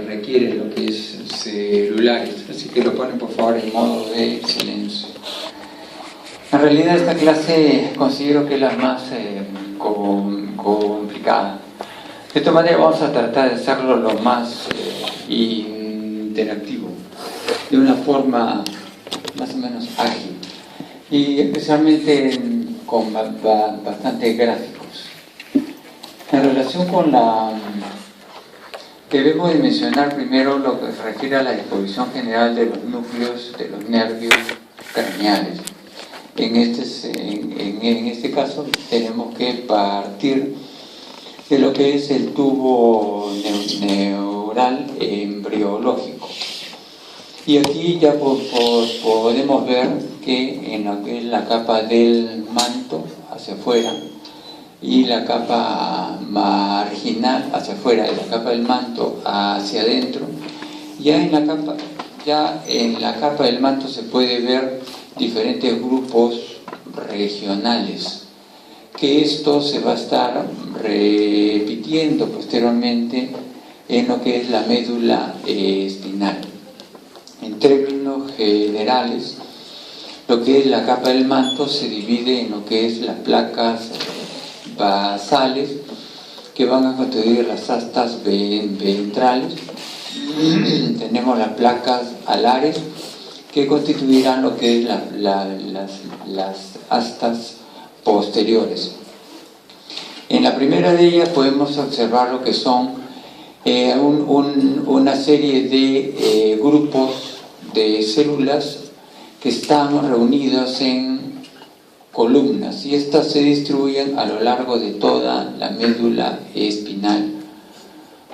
requiere lo que es celulares, así que lo ponen por favor en modo de silencio. En realidad esta clase considero que es la más complicada. De esta manera vamos a tratar de hacerlo lo más interactivo, de una forma más o menos ágil y especialmente con bastante gráficos. En relación con debemos de mencionar primero lo que se refiere a la disposición general de los núcleos de los nervios craneales. En este caso tenemos que partir de lo que es el tubo neural embriológico. Y aquí ya podemos ver que en lo que es la capa del manto hacia afuera y la capa marginal hacia afuera y la capa del manto hacia adentro, ya en la capa del manto se puede ver diferentes grupos regionales, que esto se va a estar repitiendo posteriormente en lo que es la médula espinal. En términos generales, lo que es la capa del manto se divide en lo que es las placas basales, que van a constituir las astas ventrales. Tenemos las placas alares, que constituirán lo que es las astas posteriores. En la primera de ellas podemos observar lo que son una serie de grupos de células que están reunidas en columnas, y estas se distribuyen a lo largo de toda la médula espinal.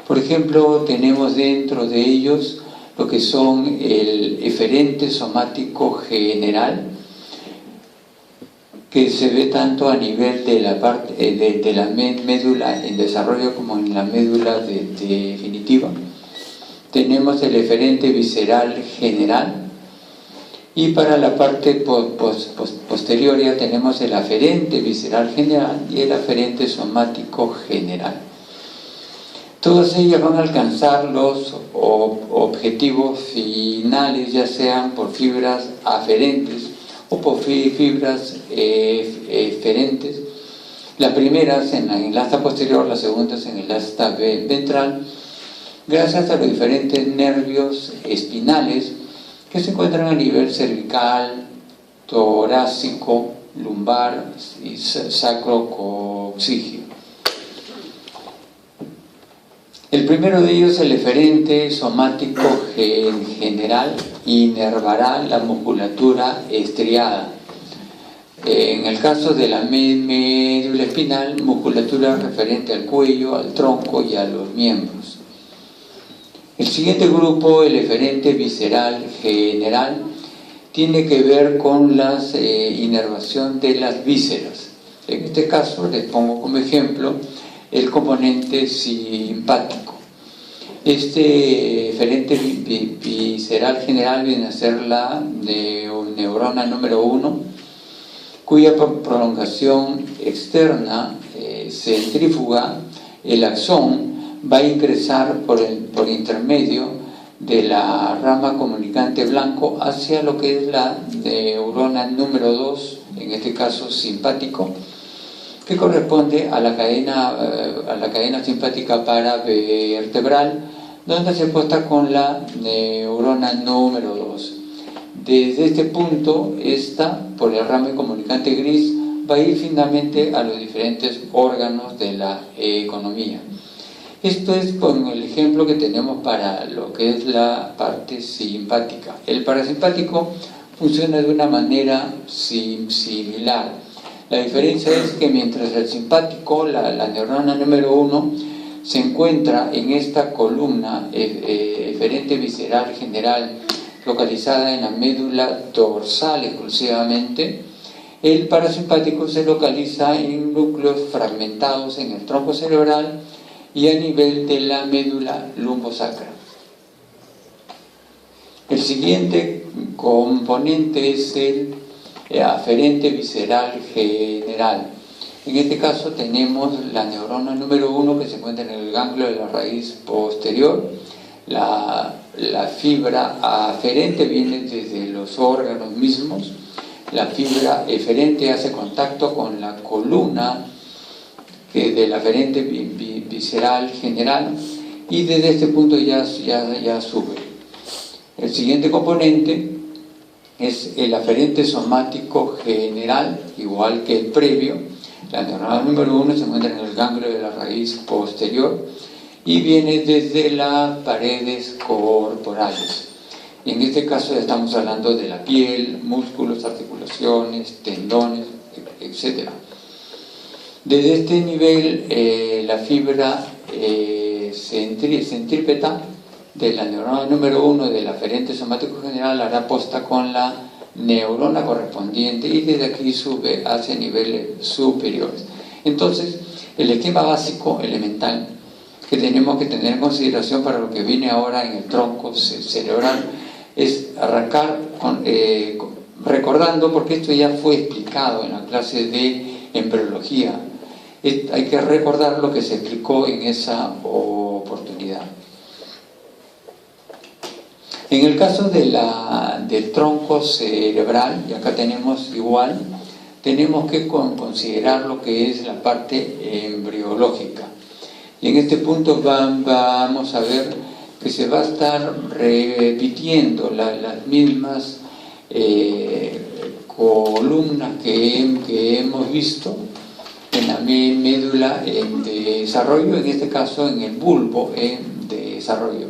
Por ejemplo, tenemos dentro de ellos lo que son el eferente somático general, que se ve tanto a nivel de la parte de la médula en desarrollo como en la médula definitiva. Tenemos el eferente visceral general, y para la parte posterior ya tenemos el aferente visceral general y el aferente somático general. Todas ellas van a alcanzar los objetivos finales, ya sean por fibras aferentes o por fibras eferentes. Las primeras en el asta posterior, las segundas en el asta ventral, gracias a los diferentes nervios espinales que se encuentran a nivel cervical, torácico, lumbar y sacrocoxígeo. El primero de ellos, el eferente somático general, inervará la musculatura estriada. En el caso de la médula espinal, musculatura referente al cuello, al tronco y a los miembros. El siguiente grupo, el eferente visceral general, tiene que ver con la inervación de las vísceras. En este caso les pongo como ejemplo el componente simpático. Este eferente visceral general viene a ser la neurona número 1, cuya prolongación externa centrífuga, el axón, va a ingresar por intermedio de la rama comunicante blanco hacia lo que es la neurona número 2, en este caso simpático, que corresponde a la cadena simpática paravertebral, donde se posta con la neurona número 2. Desde este punto, esta, por el ramo comunicante gris, va a ir finalmente a los diferentes órganos de la economía. Esto es con el ejemplo que tenemos para lo que es la parte simpática. El parasimpático funciona de una manera similar. La diferencia es que mientras el simpático, la neurona número 1, se encuentra en esta columna eferente visceral general, localizada en la médula dorsal exclusivamente, el parasimpático se localiza en núcleos fragmentados en el tronco cerebral y a nivel de la médula lumbosacra. El siguiente componente es el aferente visceral general. En este caso tenemos la neurona número 1, que se encuentra en el ganglio de la raíz posterior, La fibra aferente viene desde los órganos mismos. La fibra eferente hace contacto con la columna del aferente visceral general, y desde este punto ya sube. El siguiente componente es el aferente somático general, igual que el previo. La neurona número 1 se encuentra en el ganglio de la raíz posterior y viene desde las paredes corporales. Y en este caso ya estamos hablando de la piel, músculos, articulaciones, tendones, etc. Desde este nivel, la fibra centrípeta de la neurona número 1 del aferente somático general hará posta con la neurona correspondiente y desde aquí sube hacia niveles superiores. Entonces, el esquema básico, elemental, que tenemos que tener en consideración para lo que viene ahora en el tronco cerebral es arrancar recordando, porque esto ya fue explicado en la clase de embriología. Hay que recordar lo que se explicó en esa oportunidad. En el caso del tronco cerebral, y acá tenemos igual, tenemos que considerar lo que es la parte embriológica. Y en este punto vamos a ver que se va a estar repitiendo las mismas columnas que hemos visto en la médula en desarrollo, en este caso en el bulbo en desarrollo.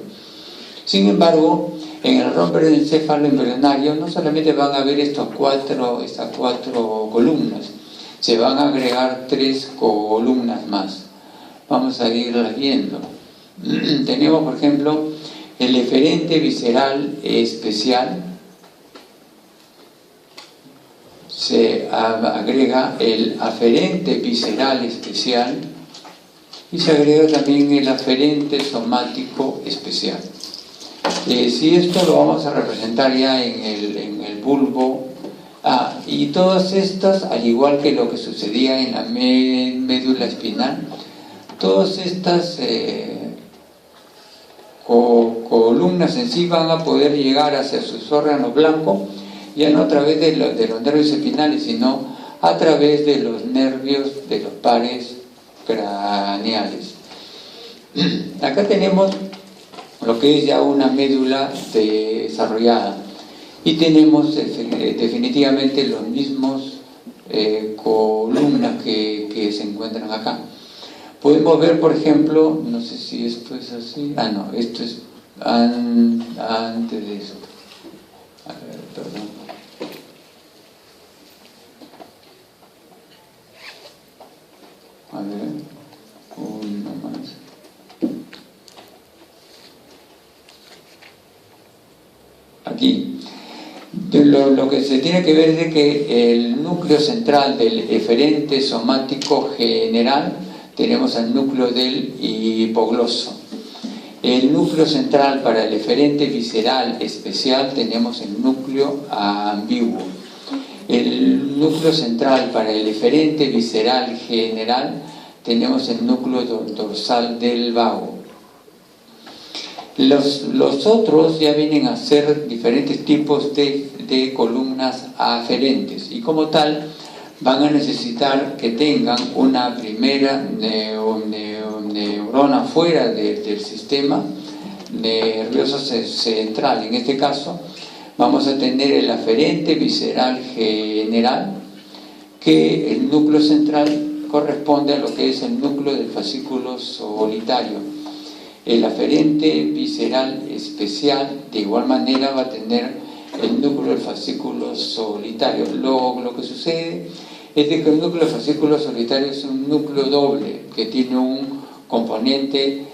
Sin embargo, en el romboencéfalo embrionario no solamente van a ver estas cuatro columnas, se van a agregar 3 columnas más. Vamos a irlas viendo. Tenemos, por ejemplo, el eferente visceral especial. Se agrega el aferente visceral especial y se agrega también el aferente somático especial. Si esto lo vamos a representar ya en el bulbo, y todas estas, al igual que lo que sucedía en la médula espinal, todas estas columnas en sí van a poder llegar hacia sus órganos blancos, ya no a través de los nervios espinales, sino a través de los nervios de los pares craneales. Acá tenemos lo que es ya una médula desarrollada y tenemos definitivamente los mismos columnas que se encuentran acá. Podemos ver, por ejemplo, no sé si esto es así, no, esto es antes de esto. A ver, perdón. A ver, uno más. Aquí, lo que se tiene que ver es de que el núcleo central del eferente somático general tenemos el núcleo del hipogloso. El núcleo central para el eferente visceral especial tenemos el núcleo ambiguo. El núcleo central para el eferente visceral general tenemos el núcleo dorsal del vago. Los otros ya vienen a ser diferentes tipos de columnas aferentes y como tal van a necesitar que tengan una primera neurona fuera del sistema nervioso central. En este caso vamos a tener el aferente visceral general, que el núcleo central corresponde a lo que es el núcleo del fascículo solitario. El aferente visceral especial de igual manera va a tener el núcleo del fascículo solitario. Lo que sucede es de que el núcleo del fascículo solitario es un núcleo doble que tiene un componente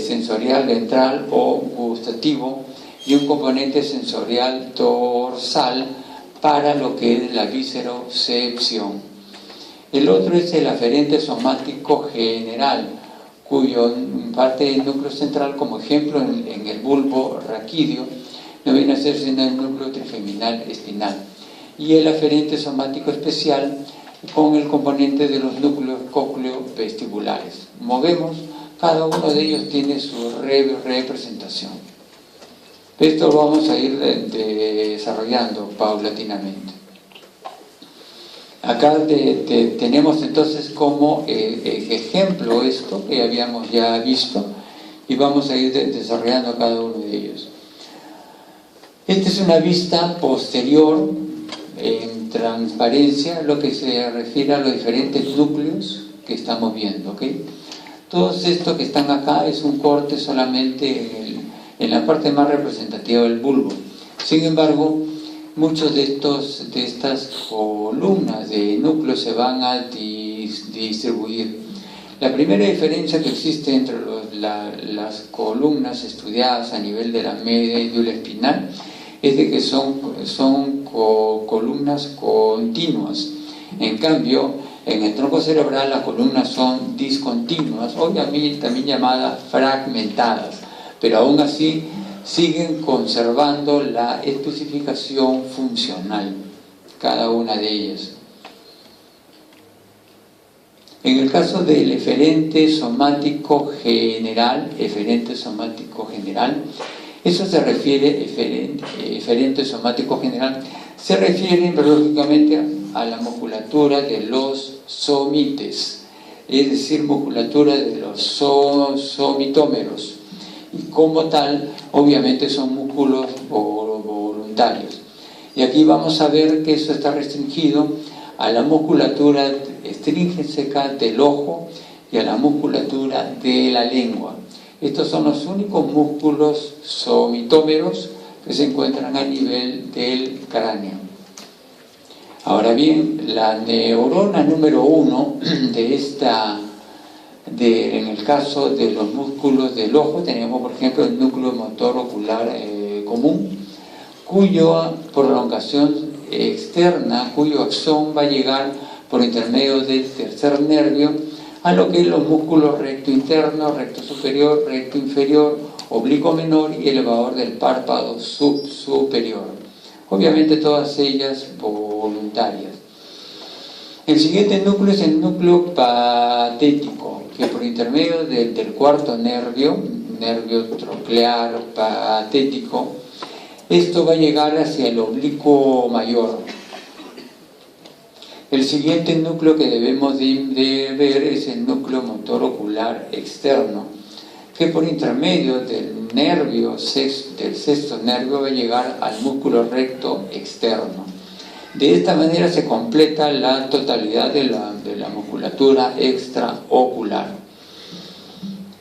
sensorial ventral o gustativo y un componente sensorial dorsal para lo que es la viscerocepción. El otro es el aferente somático general, cuyo parte del núcleo central, como ejemplo en el bulbo raquídeo, no viene a ser sino el núcleo trigeminal espinal. Y el aferente somático especial con el componente de los núcleos cócleo-vestibulares. Movemos cada uno de ellos tiene su representación. Esto lo vamos a ir desarrollando paulatinamente. Acá tenemos entonces como ejemplo esto que habíamos ya visto, y vamos a ir desarrollando cada uno de ellos. Esta es una vista posterior en transparencia, lo que se refiere a los diferentes núcleos que estamos viendo, ¿ok? Todos estos que están acá es un corte solamente en la parte más representativa del bulbo. Sin embargo, muchos de estas columnas de núcleos se van a distribuir. La primera diferencia que existe entre las columnas estudiadas a nivel de la médula espinal es de que son columnas continuas. En cambio, en el tronco cerebral las columnas son discontinuas, obviamente también llamadas fragmentadas, pero aún así siguen conservando la especificación funcional, cada una de ellas. En el caso del eferente somático general, eso se refiere, eferente somático general, se refiere biológicamente a la musculatura de los somites, es decir, musculatura de los somitómeros. Y como tal, obviamente son músculos voluntarios. Y aquí vamos a ver que eso está restringido a la musculatura extrínseca del ojo y a la musculatura de la lengua. Estos son los únicos músculos somitómeros que se encuentran a nivel del cráneo. Ahora bien, la neurona número 1 en el caso de los músculos del ojo, tenemos por ejemplo el núcleo motor ocular común, cuya prolongación externa, cuyo axón va a llegar por intermedio del tercer nervio a lo que es los músculos recto interno, recto superior, recto inferior, oblicuo menor y elevador del párpado superior. Obviamente todas ellas voluntarias. El siguiente núcleo es el núcleo patético, que por intermedio del cuarto nervio troclear patético, esto va a llegar hacia el oblicuo mayor. El siguiente núcleo que debemos de ver es el núcleo motor ocular externo, que por intermedio del sexto nervio va a llegar al músculo recto externo. De esta manera se completa la totalidad de la musculatura extraocular.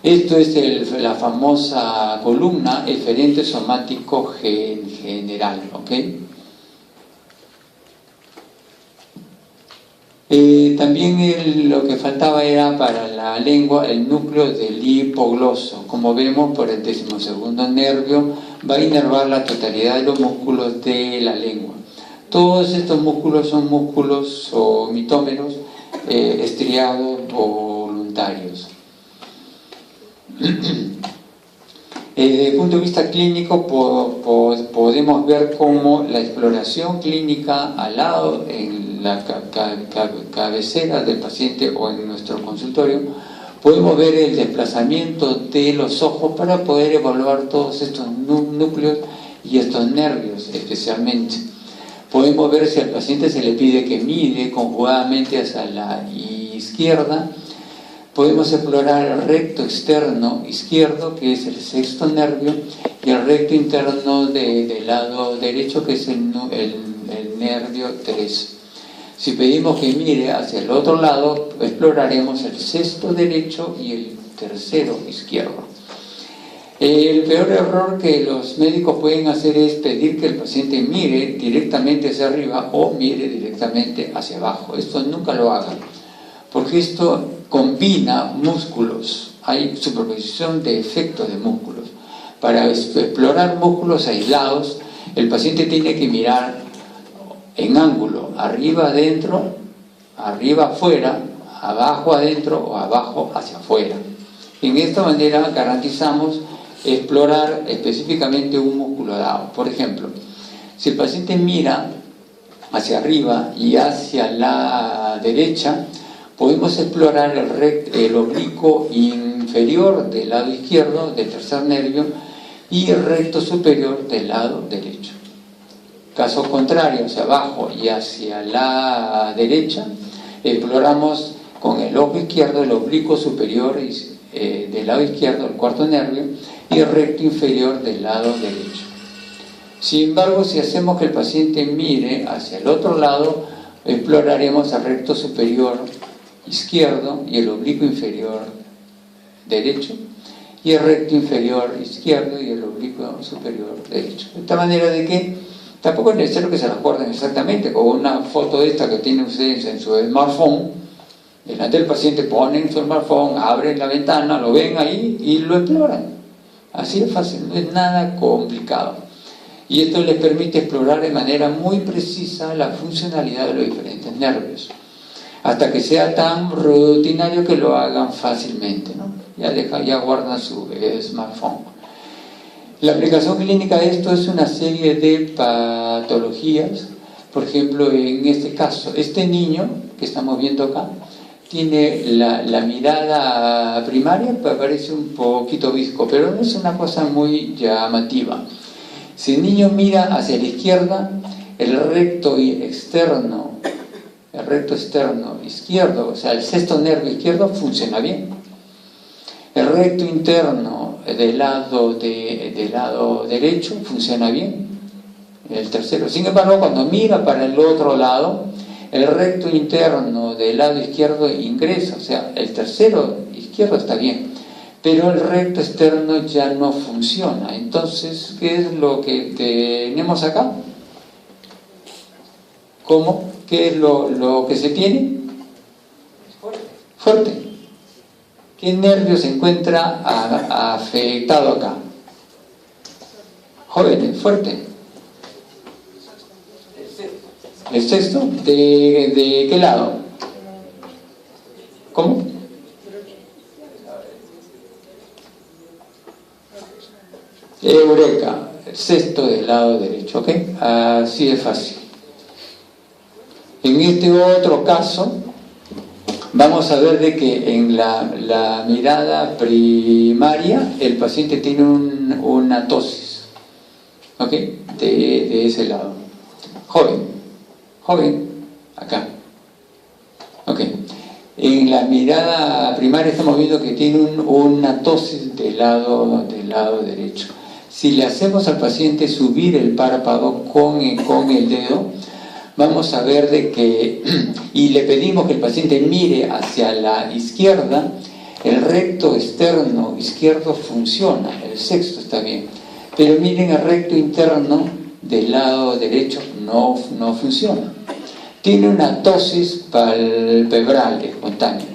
Esto es la famosa columna eferente somático general, ¿ok? También lo que faltaba era para la lengua el núcleo del hipogloso. Como vemos, por el 12º nervio va a inervar la totalidad de los músculos de la lengua. Todos estos músculos son músculos somitómeros estriados voluntarios. Desde el punto de vista clínico podemos ver cómo la exploración clínica al lado en la cabecera del paciente o en nuestro consultorio, podemos ver el desplazamiento de los ojos para poder evaluar todos estos núcleos y estos nervios especialmente. Podemos ver si al paciente se le pide que mire conjugadamente hacia la izquierda. Podemos explorar el recto externo izquierdo, que es el sexto nervio, y el recto interno del lado derecho, que es el nervio 3. Si pedimos que mire hacia el otro lado, exploraremos el sexto derecho y el tercero izquierdo. El peor error que los médicos pueden hacer es pedir que el paciente mire directamente hacia arriba o mire directamente hacia abajo. Esto nunca lo hagan, porque esto combina músculos, hay superposición de efectos de músculos. Para explorar músculos aislados, el paciente tiene que mirar en ángulo, arriba adentro, arriba afuera, abajo adentro o abajo hacia afuera. En esta manera garantizamos explorar específicamente un músculo dado. Por ejemplo, si el paciente mira hacia arriba y hacia la derecha, podemos explorar el oblicuo inferior inferior del lado izquierdo del tercer nervio y recto superior del lado derecho. Caso contrario, hacia abajo y hacia la derecha, exploramos con el ojo izquierdo el oblicuo superior del lado izquierdo, el cuarto nervio, y el recto inferior del lado derecho. Sin embargo, si hacemos que el paciente mire hacia el otro lado, exploraremos el recto superior izquierdo y el oblicuo inferior derecho, y el recto inferior izquierdo y el oblicuo superior derecho. De esta manera de que tampoco es necesario que se la acuerden exactamente. Con una foto esta que tienen ustedes en su smartphone, delante del paciente ponen su smartphone, abren la ventana, lo ven ahí y lo exploran. Así es fácil, no es nada complicado. Y esto les permite explorar de manera muy precisa la funcionalidad de los diferentes nervios, hasta que sea tan rutinario que lo hagan fácilmente, ¿no? Ya guardan su smartphone. La aplicación clínica de esto es una serie de patologías. Por ejemplo, en este caso, este niño que estamos viendo acá tiene la mirada primaria, parece un poquito visco, pero no es una cosa muy llamativa. Si el niño mira hacia la izquierda, el recto externo izquierdo, o sea, el sexto nervio izquierdo funciona bien. El recto interno del lado derecho funciona bien. El tercero. Sin embargo, cuando mira para el otro lado, el recto interno del lado izquierdo ingresa, o sea, el tercero izquierdo está bien, pero el recto externo ya no funciona. Entonces, ¿qué es lo que tenemos acá? ¿Cómo? ¿Qué es lo que se tiene? Fuerte. ¿Qué nervio se encuentra afectado acá? Jóvenes, fuerte. ¿El sexto? ¿De qué lado? ¿Cómo? Eureka, el sexto del lado derecho, ¿ok? Así de fácil. En este otro caso, vamos a ver de que en la mirada primaria el paciente tiene una tosis, ¿ok? De ese lado. Joven, acá. ¿Ok? En la mirada primaria estamos viendo que tiene una tosis del lado derecho. Si le hacemos al paciente subir el párpado con el dedo, vamos a ver de que, y le pedimos que el paciente mire hacia la izquierda, el recto externo izquierdo funciona, el sexto está bien, pero miren el recto interno del lado derecho no funciona. Tiene una tosis palpebral espontánea,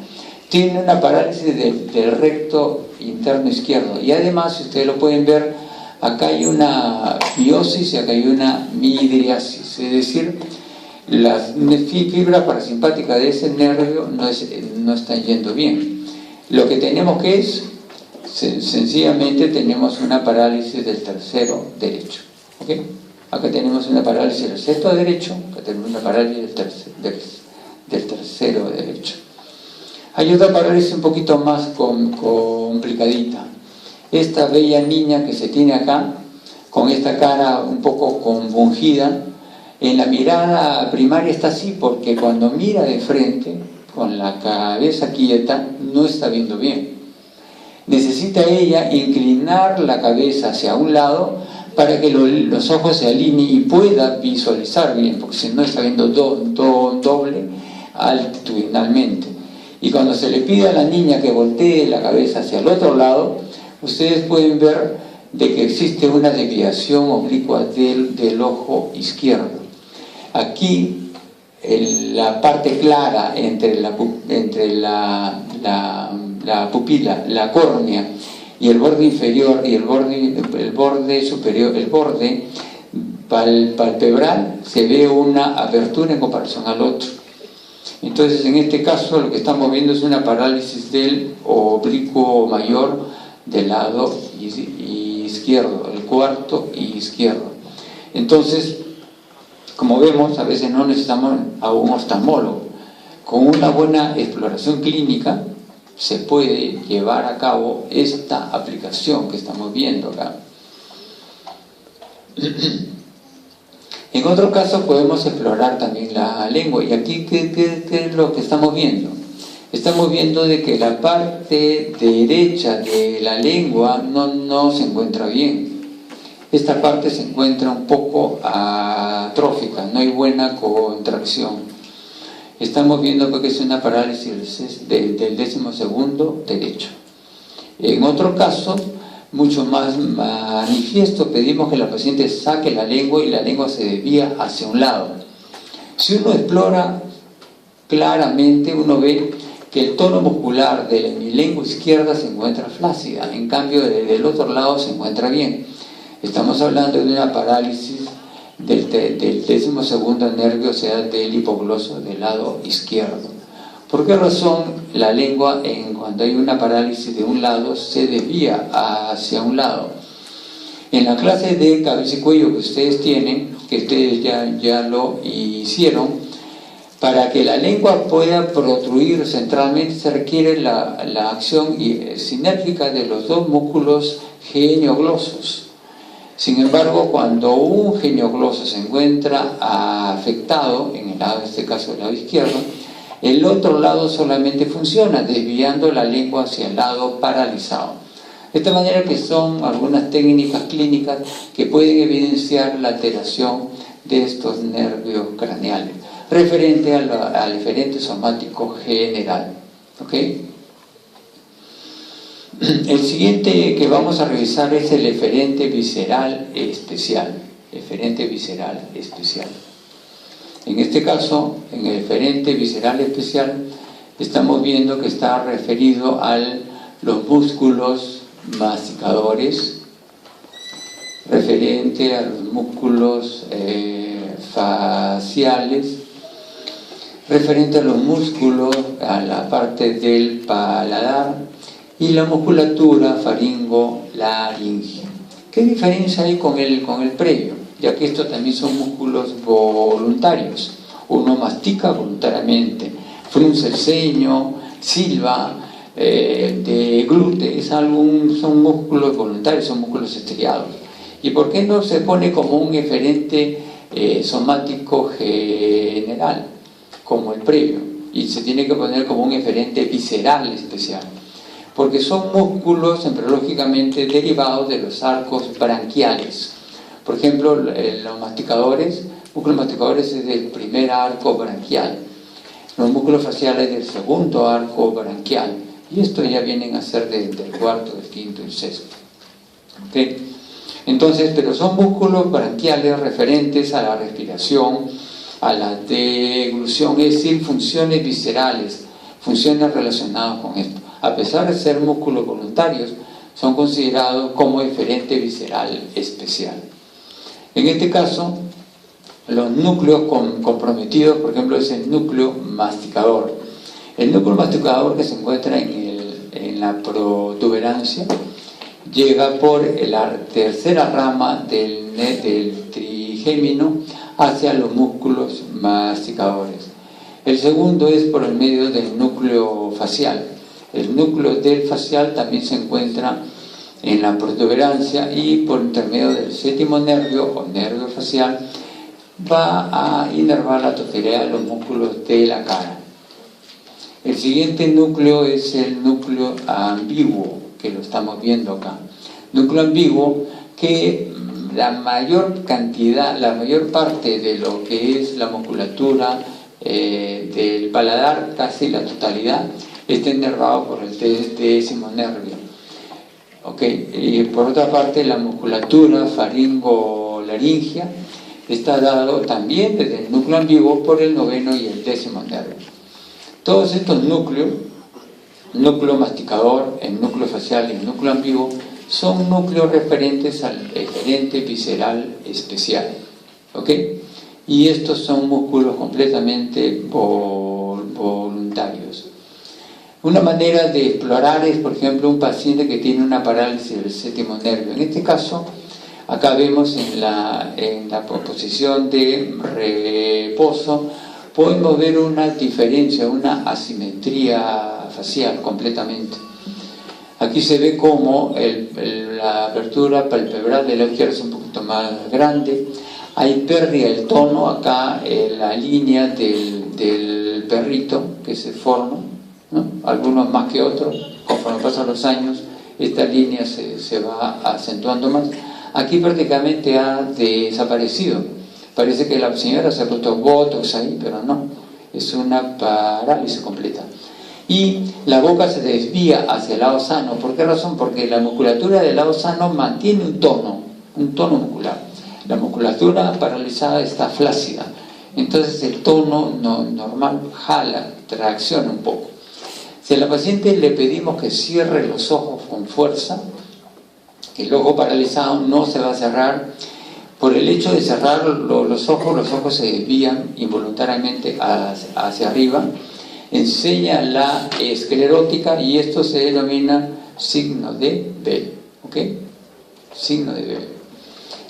tiene una parálisis del recto interno izquierdo, y además, si ustedes lo pueden ver, acá hay una miosis y acá hay una midriasis, es decir, las fibras parasimpáticas de ese nervio no están yendo bien. Lo que tenemos que es, sencillamente tenemos una parálisis del tercero derecho. ¿Okay? Acá tenemos una parálisis del sexto derecho, acá tenemos una parálisis del tercero derecho. Hay otra parálisis un poquito más complicadita. Esta bella niña que se tiene acá, con esta cara un poco compungida, en la mirada primaria está así porque cuando mira de frente, con la cabeza quieta, no está viendo bien. Necesita ella inclinar la cabeza hacia un lado para que los ojos se alineen y pueda visualizar bien, porque si no está viendo doble altitudinalmente. Y cuando se le pide a la niña que voltee la cabeza hacia el otro lado, ustedes pueden ver de que existe una desviación oblicua del ojo izquierdo. Aquí, la parte clara entre la pupila, la córnea y el borde inferior y el borde superior, el borde palpebral, se ve una abertura en comparación al otro. Entonces, en este caso, lo que estamos viendo es una parálisis del oblicuo mayor del lado izquierdo, el cuarto izquierdo. Entonces, como vemos, a veces no necesitamos a un oftalmólogo. Con una buena exploración clínica, se puede llevar a cabo esta aplicación que estamos viendo acá. En otro caso podemos explorar también la lengua. Y aquí, ¿qué es lo que estamos viendo? Estamos viendo de que la parte derecha de la lengua no se encuentra bien. Esta parte se encuentra un poco atrófica, no hay buena contracción. Estamos viendo porque es una parálisis del 12º derecho. En otro caso, mucho más manifiesto, pedimos que la paciente saque la lengua y la lengua se desvía hacia un lado. Si uno explora claramente, uno ve que el tono muscular de la lengua izquierda se encuentra flácida, en cambio del otro lado se encuentra bien. Estamos hablando de una parálisis del 12º nervio, o sea, del hipogloso del lado izquierdo. ¿Por qué razón la lengua, cuando hay una parálisis de un lado, se desvía hacia un lado? En la clase de cabeza y cuello que ustedes tienen, que ustedes ya lo hicieron, para que la lengua pueda protruir centralmente se requiere la acción sinérgica de los dos músculos genioglosos. Sin embargo, cuando un geniogloso se encuentra afectado, en este caso el lado izquierdo, el otro lado solamente funciona, desviando la lengua hacia el lado paralizado. De esta manera que son algunas técnicas clínicas que pueden evidenciar la alteración de estos nervios craneales, referente al eferente somático general. ¿Ok? El siguiente que vamos a revisar es el eferente visceral especial. Eferente visceral especial. En este caso, en el eferente visceral especial, estamos viendo que está referido a los músculos masticadores, referente a los músculos faciales, referente a los músculos, a la parte del paladar, y la musculatura faringo-laringe. ¿Qué diferencia hay con el previo? Ya que estos también son músculos voluntarios. Uno mastica voluntariamente, frunce el ceño, silba, deglute, son músculos voluntarios, son músculos estriados. ¿Y por qué no se pone como un eferente somático general, como el previo? Y se tiene que poner como un eferente visceral especial. Porque son músculos embriológicamente derivados de los arcos branquiales. Por ejemplo, los músculos masticadores es del primer arco branquial, los músculos faciales del segundo arco branquial, y estos ya vienen a ser del cuarto, del quinto y el sexto. ¿Okay? Entonces, pero son músculos branquiales referentes a la respiración, a la deglución, es decir, funciones viscerales, funciones relacionadas con esto. A pesar de ser músculos voluntarios, son considerados como eferente visceral especial. En este caso, los núcleos comprometidos, por ejemplo, es el núcleo masticador. El núcleo masticador que se encuentra en la protuberancia llega por la tercera rama del trigémino hacia los músculos masticadores. El segundo es por el medio del núcleo facial. El núcleo del facial también se encuentra en la protuberancia y por intermedio del séptimo nervio o nervio facial va a inervar la totalidad de los músculos de la cara. El siguiente núcleo es el núcleo ambiguo, que lo estamos viendo acá. Núcleo ambiguo que la mayor parte de lo que es la musculatura del paladar, casi la totalidad, está inervado por el décimo nervio. ¿Okay? Y por otra parte, la musculatura faringo-laringea está dado también desde el núcleo ambiguo por el noveno y el décimo nervio. Todos estos núcleos, núcleo masticador, el núcleo facial y el núcleo ambiguo, son núcleos referentes al eferente visceral especial. ¿Okay? Y estos son músculos completamente voluntarios. Una manera de explorar es, por ejemplo, un paciente que tiene una parálisis del séptimo nervio. En este caso, acá vemos en la posición de reposo, podemos ver una diferencia, una asimetría facial completamente. Aquí se ve como la apertura palpebral de la izquierda es un poquito más grande. Hay pérdida del tono acá en la línea del perrito que se forma, ¿no? Algunos más que otros. Conforme pasan los años, esta línea se va acentuando más. Aquí prácticamente ha desaparecido. Parece que la señora se ha puesto botox ahí, pero no. Es una parálisis completa. Y la boca se desvía hacia el lado sano. ¿Por qué razón? Porque la musculatura del lado sano mantiene un tono muscular. La musculatura paralizada está flácida. Entonces el tono normal jala, tracciona un poco. Si a la paciente le pedimos que cierre los ojos con fuerza, que el ojo paralizado no se va a cerrar, por el hecho de cerrar los ojos se desvían involuntariamente hacia arriba, enseña la esclerótica y esto se denomina signo de Bell, ¿ok? Signo de Bell.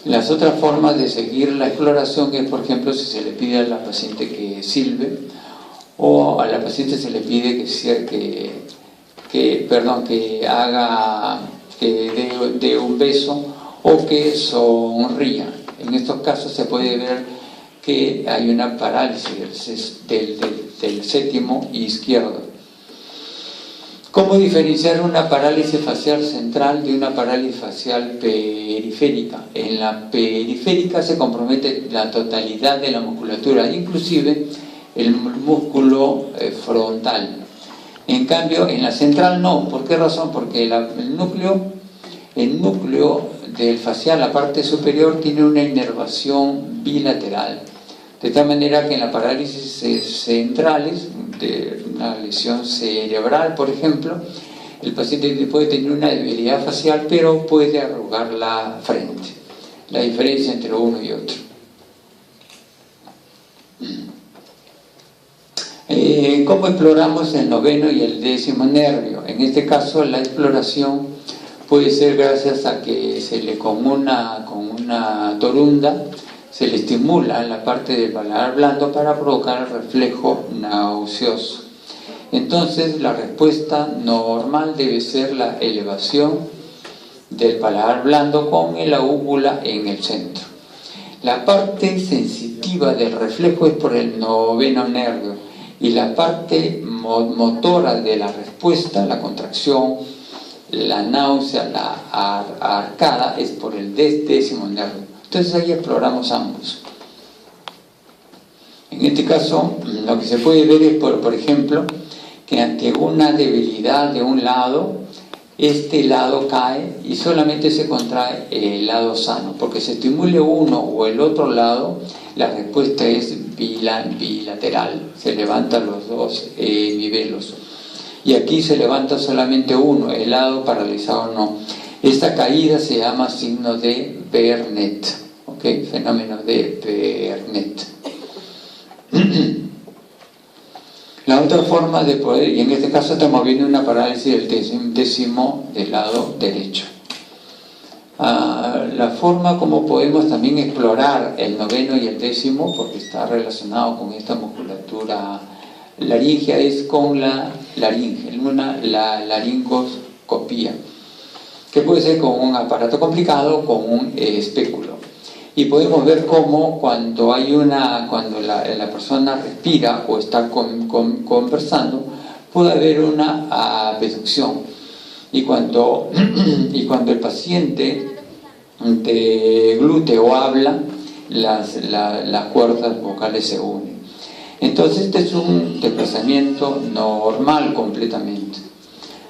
Las otras formas de seguir la exploración es, por ejemplo, si se le pide a la paciente que silbe, o a la paciente se le pide que dé un beso o que sonría. En estos casos se puede ver que hay una parálisis del séptimo izquierdo. ¿Cómo diferenciar una parálisis facial central de una parálisis facial periférica? En la periférica se compromete la totalidad de la musculatura, inclusive el músculo frontal. En cambio, en la central no. ¿Por qué razón? Porque el núcleo del facial, la parte superior, tiene una inervación bilateral. De tal manera que en las parálisis centrales, de una lesión cerebral, por ejemplo, el paciente puede tener una debilidad facial, pero puede arrugar la frente. La diferencia entre uno y otro. ¿Cómo exploramos el noveno y el décimo nervio? En este caso, la exploración puede ser gracias a que con una torunda se le estimula la parte del paladar blando para provocar el reflejo nauseoso. Entonces, la respuesta normal debe ser la elevación del paladar blando con la úvula en el centro. La parte sensitiva del reflejo es por el noveno nervio y la parte motora de la respuesta, la contracción, la náusea, la arcada, es por el décimo nervio. Entonces ahí exploramos ambos. En este caso, lo que se puede ver es, por ejemplo, que ante una debilidad de un lado, este lado cae y solamente se contrae el lado sano, porque se estimule uno o el otro lado, la respuesta es bilateral, se levantan los dos niveles. Y aquí se levanta solamente uno, el lado paralizado no. Esta caída se llama signo de Bernet, ¿ok? Fenómeno de Bernet. La otra forma de poder, y en este caso estamos viendo una parálisis del décimo del lado derecho. La forma como podemos también explorar el noveno y el décimo, porque está relacionado con esta musculatura laringea, es con la laringe, la laringoscopía, que puede ser con un aparato complicado, con un espéculo. Y podemos ver cómo cuando la persona respira o está conversando, puede haber una abducción. Y cuando el paciente de glúteo habla, las cuerdas vocales se unen. Entonces este es un desplazamiento normal completamente.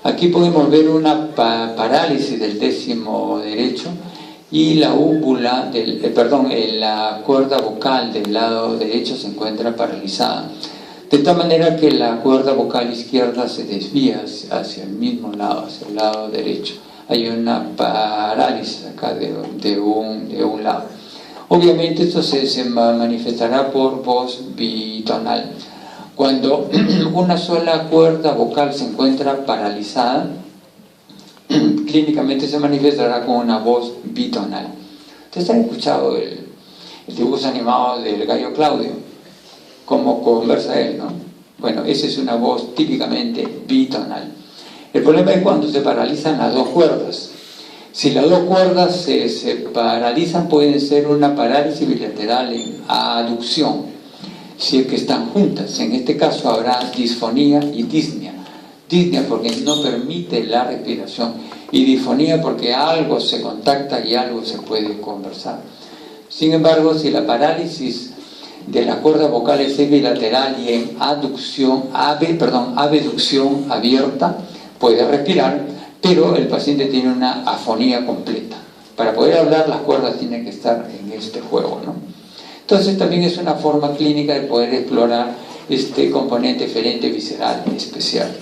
Aquí podemos ver una parálisis del décimo derecho y la úvula, la cuerda vocal del lado derecho se encuentra paralizada. De tal manera que la cuerda vocal izquierda se desvía hacia el mismo lado, hacia el lado derecho. Hay una parálisis acá de un lado. Obviamente esto se manifestará por voz bitonal. Cuando una sola cuerda vocal se encuentra paralizada, clínicamente se manifestará con una voz bitonal. Ustedes han escuchado el dibujo animado del gallo Claudio, cómo conversa él, ¿no? Bueno, esa es una voz típicamente bitonal. El problema es cuando se paralizan las dos cuerdas. Si las dos cuerdas se paralizan, pueden ser una parálisis bilateral en aducción, si es que están juntas. En este caso habrá disfonía y disnea. Disnea porque no permite la respiración, y disfonía porque algo se contacta y algo se puede conversar. Sin embargo, si la parálisis de las cuerdas vocales es bilateral y en abducción abierta, puede respirar, pero el paciente tiene una afonía completa. Para poder hablar, las cuerdas tienen que estar en este juego, ¿no? Entonces también es una forma clínica de poder explorar este componente eferente visceral especial.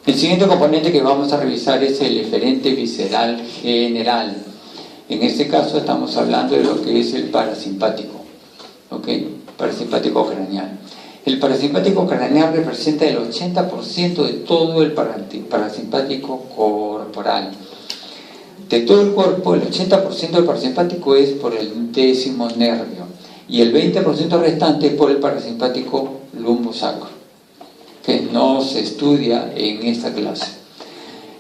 El siguiente componente que vamos a revisar es el eferente visceral general. En este caso estamos hablando de lo que es el parasimpático, ¿ok? Parasimpático craneal. El parasimpático craneal representa el 80% de todo el parasimpático corporal. De todo el cuerpo, el 80% del parasimpático es por el décimo nervio y el 20% restante es por el parasimpático lumbosacro, que no se estudia en esta clase.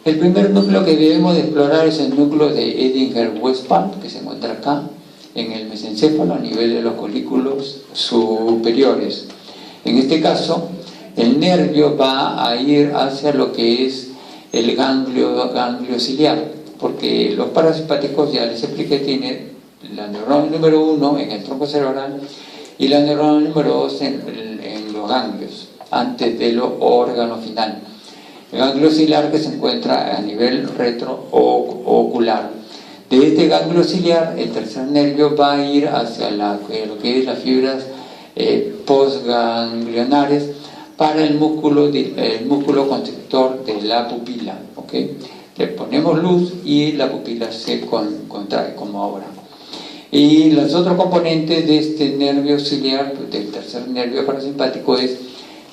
El primer núcleo que debemos de explorar es el núcleo de Edinger-Westphal, que se encuentra acá, en el mesencéfalo, a nivel de los colículos superiores. En este caso, el nervio va a ir hacia lo que es el ganglio ciliar, porque los parasimpáticos, ya les expliqué, tienen la neurona número 1 en el tronco cerebral y la neurona número 2 en los ganglios, antes del órgano final. El ganglio ciliar que se encuentra a nivel retroocular. De este ganglio ciliar, el tercer nervio va a ir hacia lo que es las fibras postganglionares para el músculo constrictor de la pupila, ¿ok? Le ponemos luz y la pupila se contrae, como ahora. Y los otros componentes de este nervio ciliar, del tercer nervio parasimpático, es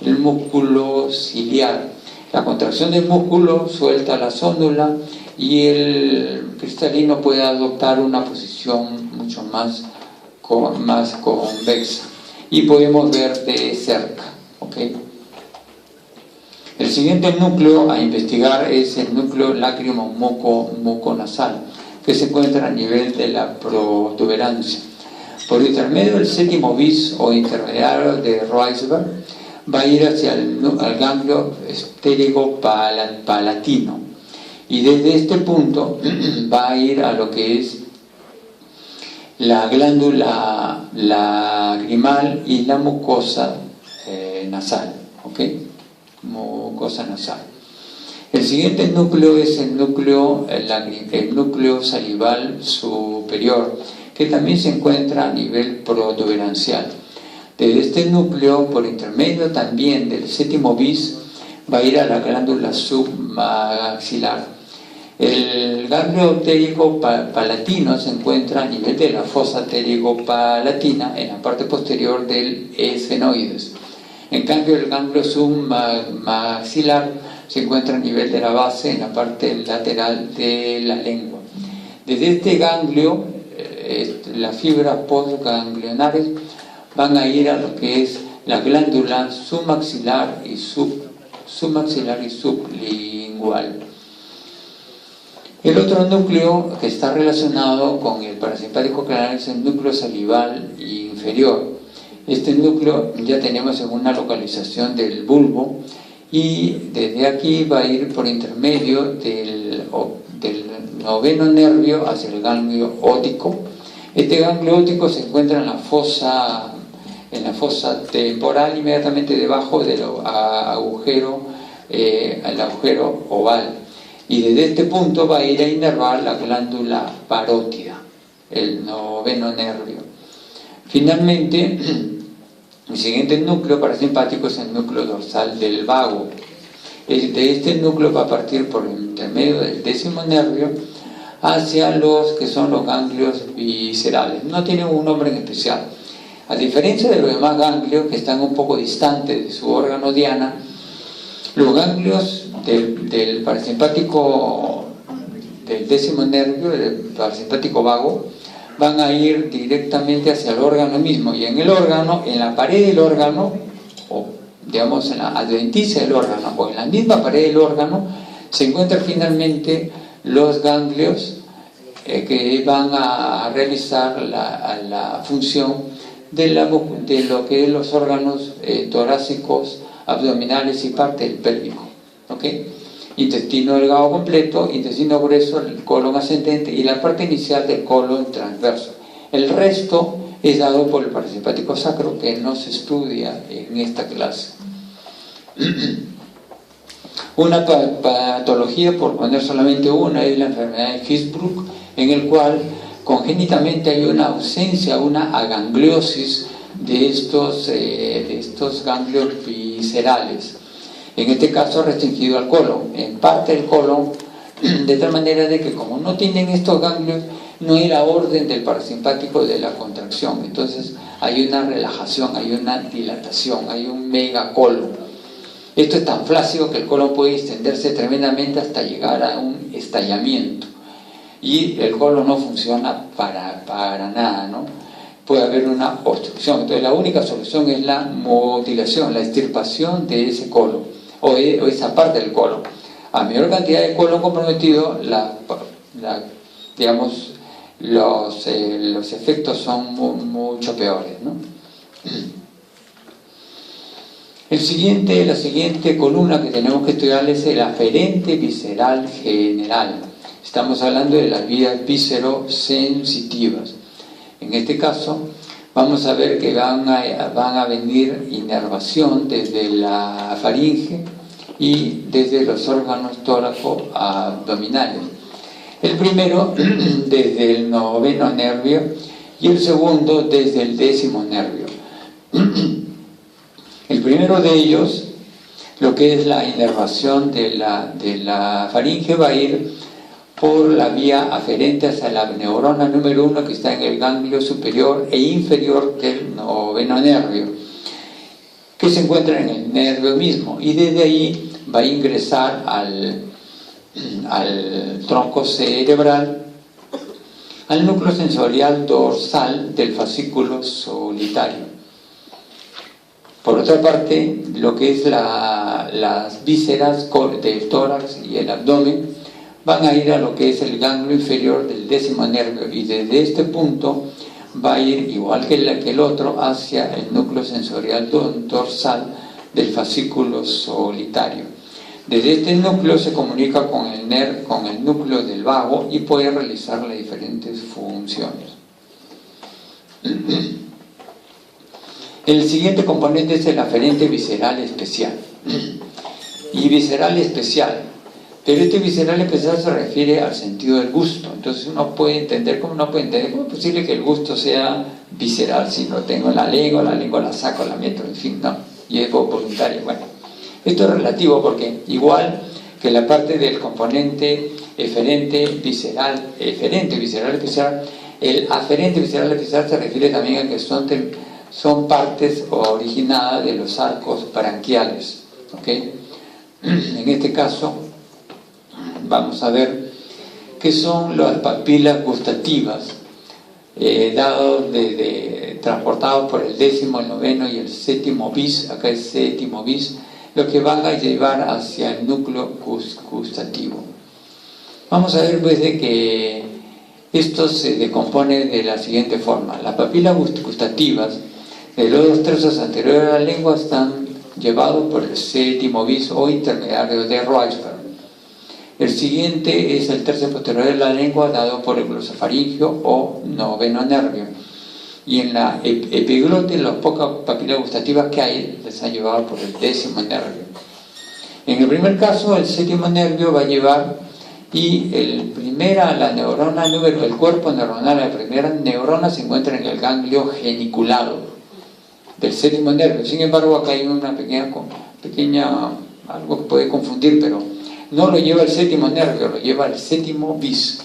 el músculo ciliar. La contracción del músculo suelta la zónula y el cristalino puede adoptar una posición mucho más convexa y podemos ver de cerca, ¿ok? El siguiente núcleo a investigar es el núcleo lácrimo-muconasal, que se encuentra a nivel de la protuberancia. Por intermedio del séptimo bis o intermediario de Reisberg, va a ir hacia el ganglio estérico-palatino, y desde este punto va a ir a lo que es la glándula lagrimal y la mucosa nasal, ¿ok? Mucosa nasal. El siguiente núcleo es el núcleo salival superior, que también se encuentra a nivel protuberancial. Desde este núcleo, por intermedio también del séptimo bis, va a ir a la glándula submaxilar. El ganglio pterigo-palatino se encuentra a nivel de la fosa pterigo-palatina, en la parte posterior del esfenoides. En cambio, el ganglio submaxilar se encuentra a nivel de la base, en la parte lateral de la lengua. Desde este ganglio, las fibras postganglionares van a ir a lo que es la glándula submaxilar y sublingual. El otro núcleo que está relacionado con el parasimpático craneal es el núcleo salival inferior. Este núcleo ya tenemos en una localización del bulbo y desde aquí va a ir por intermedio del noveno nervio hacia el ganglio óptico. Este ganglio óptico se encuentra en la fosa temporal, inmediatamente debajo del agujero oval, y desde este punto va a ir a inervar la glándula parótida, el noveno nervio. Finalmente, el siguiente núcleo parasimpático es el núcleo dorsal del vago. De este núcleo va a partir por el intermedio del décimo nervio hacia los que son los ganglios viscerales. No tienen un nombre en especial. A diferencia de los demás ganglios que están un poco distantes de su órgano diana, los ganglios del parasimpático, del décimo nervio, del parasimpático vago, van a ir directamente hacia el órgano mismo, y en el órgano, en la pared del órgano, o digamos en la adventicia del órgano, o en la misma pared del órgano, se encuentran finalmente los ganglios que van a realizar la función de lo que es los órganos torácicos, abdominales y parte del pélvico. ¿Okay? Intestino delgado completo, intestino grueso, el colon ascendente y la parte inicial del colon transverso. El resto es dado por el parasimpático sacro, que no se estudia en esta clase. Una patología, por poner solamente una, es la enfermedad de Hirschsprung, en el cual congénitamente hay una ausencia, una agangliosis de estos ganglios viscerales. En este caso restringido al colon, en parte del colon, de tal manera de que como no tienen estos ganglios, no hay la orden del parasimpático de la contracción. Entonces hay una relajación, hay una dilatación, hay un megacolon. Esto es tan flácido que el colon puede extenderse tremendamente hasta llegar a un estallamiento. Y el colon no funciona para nada, ¿no? Puede haber una obstrucción. Entonces la única solución es la mutilación, la extirpación de ese colon o esa parte del colon. A mayor cantidad de colon comprometido, digamos, los efectos son mucho peores, ¿no? La siguiente columna que tenemos que estudiar es el aferente visceral general. Estamos hablando de las vías viscerosensitivas. En este caso, vamos a ver que van a venir inervación desde la faringe y desde los órganos tóraco-abdominales. El primero desde el 9º nervio y el segundo desde el 10º nervio. El primero de ellos, lo que es la inervación de la faringe, va a ir por la vía aferente hacia la neurona número 1, que está en el ganglio superior e inferior del 9º nervio, que se encuentra en el nervio mismo, y desde ahí va a ingresar al tronco cerebral, al núcleo sensorial dorsal del fascículo solitario. Por otra parte, lo que es las vísceras del tórax y el abdomen van a ir a lo que es el ganglio inferior del 10º nervio, y desde este punto va a ir, igual que el otro, hacia el núcleo sensorial dorsal del fascículo solitario. Desde este núcleo se comunica con el núcleo del vago y puede realizar las diferentes funciones. El siguiente componente es el aferente visceral especial. Y visceral especial, pero este visceral especial se refiere al sentido del gusto. Entonces uno puede entender, ¿cómo es posible que el gusto sea visceral? Si no tengo la lengua la saco, la meto, en fin, no, y es voluntario. Bueno, esto es relativo porque igual que la parte del componente eferente visceral especial, el aferente visceral especial se refiere también a que son partes originadas de los arcos branquiales, ¿okay? En este caso vamos a ver qué son las papilas gustativas, transportados por el 10º, el 9º y el 7º bis, acá es 7º bis, lo que van a llevar hacia el núcleo gustativo. Vamos a ver pues de que esto se decompone de la siguiente forma. Las papilas gustativas de los 2 tercios anteriores a la lengua están llevados por el 7º bis o intermediario de Reisberg. El siguiente es el tercio posterior de la lengua, dado por el glosofaringio o 9º nervio. Y en la epiglote, las pocas papilas gustativas que hay les han llevado por el 10º nervio. En el primer caso, el 7º nervio va a llevar, y el cuerpo neuronal, la primera neurona se encuentra en el ganglio geniculado del 7º nervio. Sin embargo, acá hay una pequeña algo que puede confundir, pero no lo lleva el 7º nervio, lo lleva el 7º bis,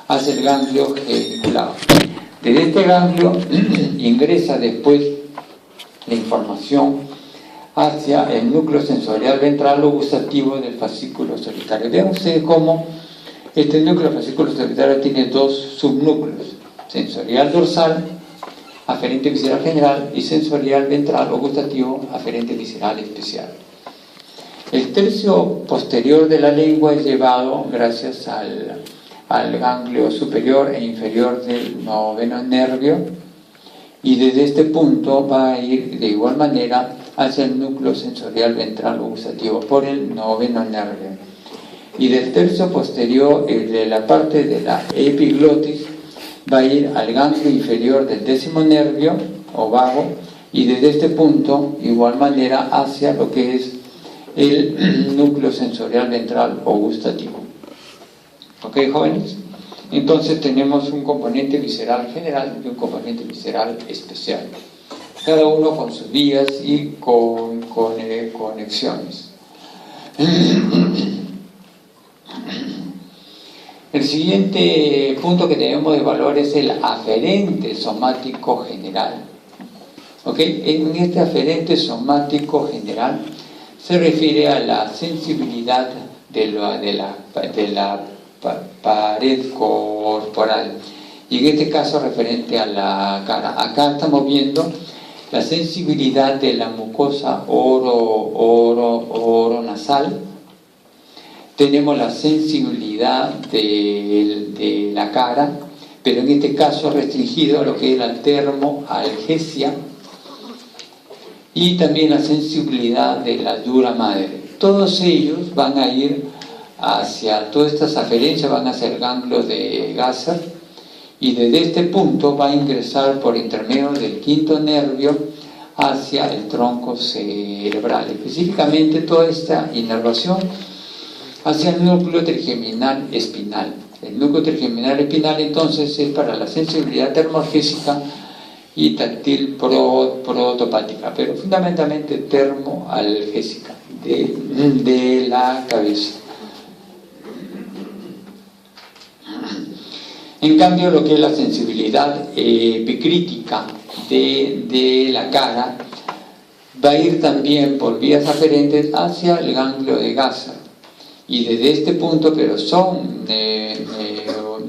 hacia el ganglio geniculado. Desde este ganglio ingresa después la información hacia el núcleo sensorial ventral o gustativo del fascículo solitario. Vean ustedes cómo Este núcleo fascículo orbitario tiene dos subnúcleos: sensorial dorsal, aferente visceral general, y sensorial ventral o gustativo, aferente visceral especial. El tercio posterior de la lengua es llevado gracias al ganglio superior e inferior del noveno nervio, y desde este punto va a ir de igual manera hacia el núcleo sensorial ventral o gustativo por el noveno nervio. Y del tercio posterior, de la parte de la epiglotis, va a ir al ganglio inferior del décimo nervio o vago, y desde este punto, de igual manera, hacia lo que es el núcleo sensorial ventral o gustativo. ¿Ok, jóvenes? Entonces tenemos un componente visceral general y un componente visceral especial, cada uno con sus vías y con conexiones. El siguiente punto que debemos evaluar es el aferente somático general. ¿Ok? En este aferente somático general se refiere a la sensibilidad de la pared corporal, y en este caso referente a la cara. Acá estamos viendo la sensibilidad de la mucosa oronasal. Tenemos la sensibilidad de la cara, pero en este caso restringido a lo que es la termoalgesia, y también la sensibilidad de la dura madre. Todos ellos van a ir hacia, todas estas aferencias van hacia el ganglio de Gasser, y desde este punto va a ingresar por intermedio del quinto nervio hacia el tronco cerebral, específicamente toda esta inervación hacia el núcleo trigeminal espinal. El núcleo trigeminal espinal entonces es para la sensibilidad termoalgésica y táctil protopática, pero fundamentalmente termoalgésica de la cabeza. En cambio, lo que es la sensibilidad epicrítica de la cara va a ir también por vías aferentes hacia el ganglio de Gasser, y desde este punto, pero son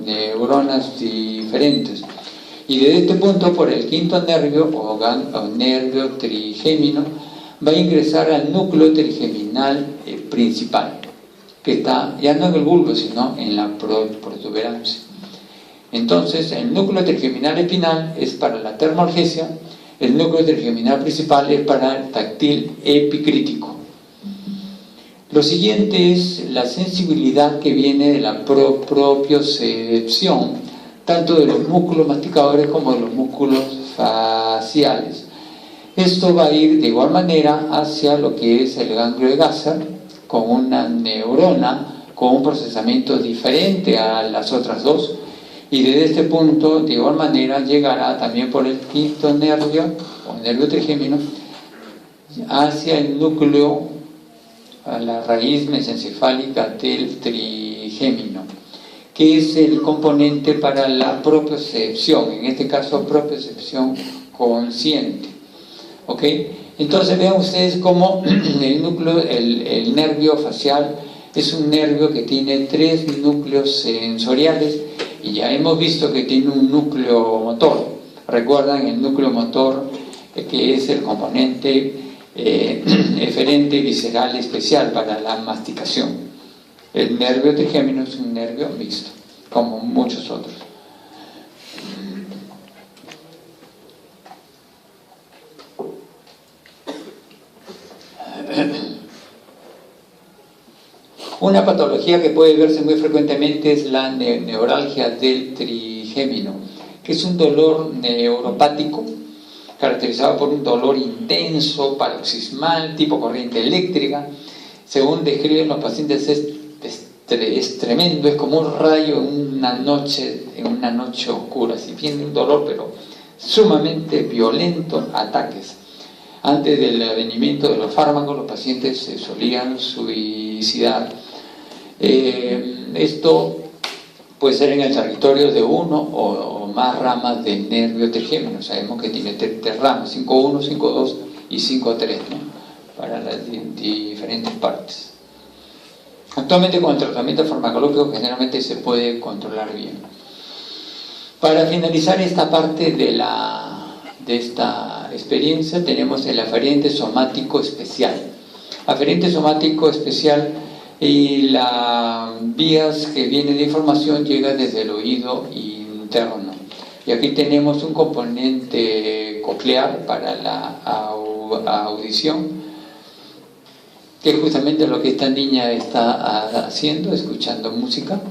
neuronas diferentes, y desde este punto por el quinto nervio o nervio trigémino va a ingresar al núcleo trigeminal principal, que está ya no en el bulbo sino en la protuberancia. Entonces el núcleo trigeminal espinal es para la termoalgesia, el núcleo trigeminal principal es para el táctil epicrítico. Lo siguiente es la sensibilidad que viene de la propiocepción, tanto de los músculos masticadores como de los músculos faciales. Esto va a ir de igual manera hacia lo que es el ganglio de Gasser, con una neurona con un procesamiento diferente a las otras dos, y desde este punto de igual manera llegará también por el quinto nervio o nervio trigémino hacia el núcleo, a la raíz mesencefálica del trigémino, que es el componente para la propiocepción, en este caso propiocepción consciente. ¿Ok? Entonces vean ustedes cómo el núcleo, el nervio facial es un nervio que tiene 3 núcleos sensoriales, y ya hemos visto que tiene un núcleo motor. Recuerdan el núcleo motor, que es el componente eferente visceral especial para la masticación. El nervio trigémino es un nervio mixto, como muchos otros. Una patología que puede verse muy frecuentemente es la neuralgia del trigémino, que es un dolor neuropático caracterizado por un dolor intenso, paroxismal, tipo corriente eléctrica. Según describen los pacientes, es tremendo, es como un rayo en una noche oscura. Si tiene un dolor, pero sumamente violento, ataques. Antes del advenimiento de los fármacos, los pacientes se solían suicidar. Esto puede ser en el territorio de uno o más ramas del nervio trigémino. Sabemos que tiene 3 ramas, 5.1, 5.2 y 5.3, ¿no? Para las diferentes partes. Actualmente con el tratamiento farmacológico generalmente se puede controlar bien. Para finalizar esta parte de esta experiencia tenemos el aferente somático especial. Aferente somático especial y las vías que vienen de información llegan desde el oído interno. Y aquí tenemos un componente coclear para la audición, que es justamente lo que esta niña está haciendo, escuchando música.